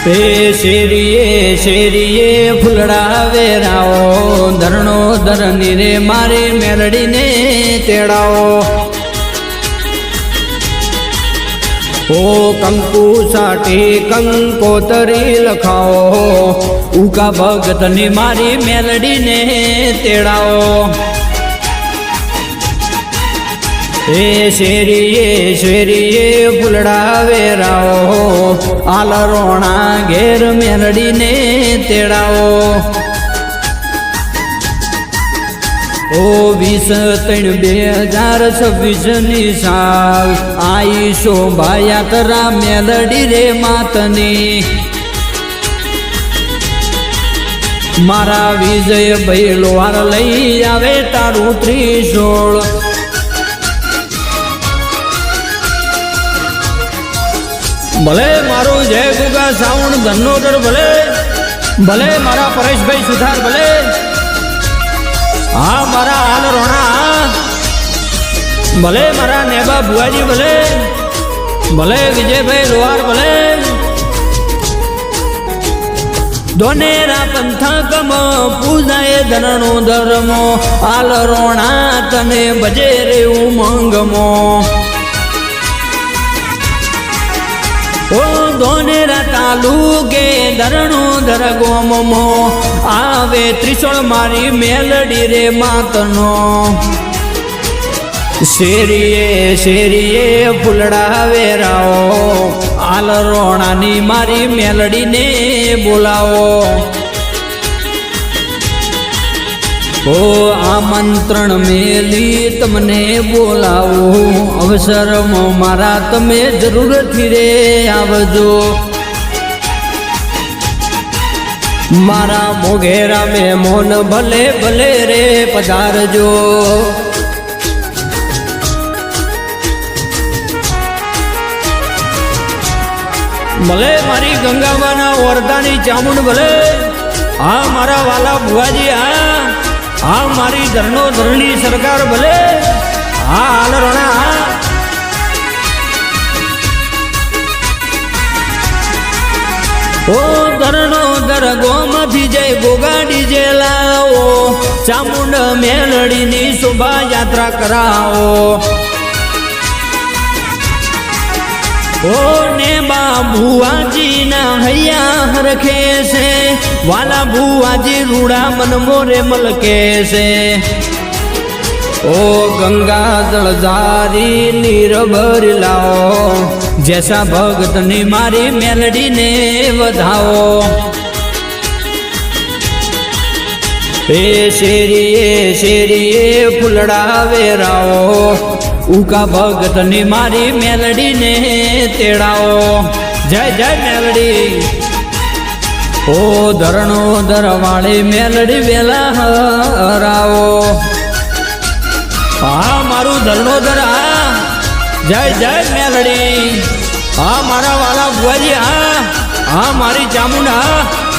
શેરીએ શેરીએ ફૂલડા વેરાઓ ધરણો ધરની રે મારી મેલડીને તેડાવો ઓ કંકુ સાટી કંકોતરી લખાવો ઉકા ભગતની મારી મેલડીને તેડાવો એ શેરીએ શેરીએ ફૂલડા વેરાઓ આલરોણા ઘેર મેલડીને તેડાવો ઓ 20/3/2026 સાલ આઈ શોભાયાત્રા મેલડી રે માતની મારા વિજય ભાઈ લોહાર લઈ આવે તારું ત્રિશૂળ ભલે મારું જય ગુગા સાઉન્ડ ધનોદર ભલે ભલે મારા પરેશભાઈ સુથાર ભલે હા મારા હાલ રોણા ભલે મારા નેબા ભુવાજી ભલે ભલે વિજયભાઈ લોહાર ભલે દોનેરા પંથકમ પૂજાએ ધનનો ધર્મો હાલ રોણા તને ભજે રે ઉમંગમો ઓ દોનેરા તાલુકે ધરણો ધર ગોમમો આવે ત્રિશૂળ મારી મેલડી રે માતનો શેરીએ શેરીએ ફૂલડા વેરાઓ આલ રોણાની મારી મેલડીને બોલાવો ઓ આમંત્રણ મેલી તમને બોલાવું અવસરમાં મારા તમે જરૂરથી રે આવજો મારા મોઘેરા મહેમાન ભલે ભલે રે પધારજો ભલે મારી ગંગામાના વરદાની ચામુંડ ભલે હા મારા વાલા ભુવાજી હા મારી ધરણો ધરણી સરકાર ભલે હા હાલ રોણા ઓ ધરણો ધર ગોમાંથી જય ગોગાડી જે લાવો ચામુંડ મેલડીની શોભાયાત્રા કરાવો ઓ ને બા ભુવાજી ના હૈયા હરખે છે વાલા ભુવાજી રૂડા મન મોરે મલકે છે ઓ ગંગા જળ જારી નીર ભરી લાવો જૈસા ભગતની મારી મેલડીને વધાવો એ શેરીએ શેરીએ ફૂલડા વેરાઓ ઉકા ભગતની મારી મેલડીને તેડાવો જય જય મેલડી ઓ ધરણો ધરવાળી મેલડી વેલા હરાવો હા મારું ધરણો ધર જય જય મેલડી હા મારા વાલા ભુવાજી હા મારી ચામુંડ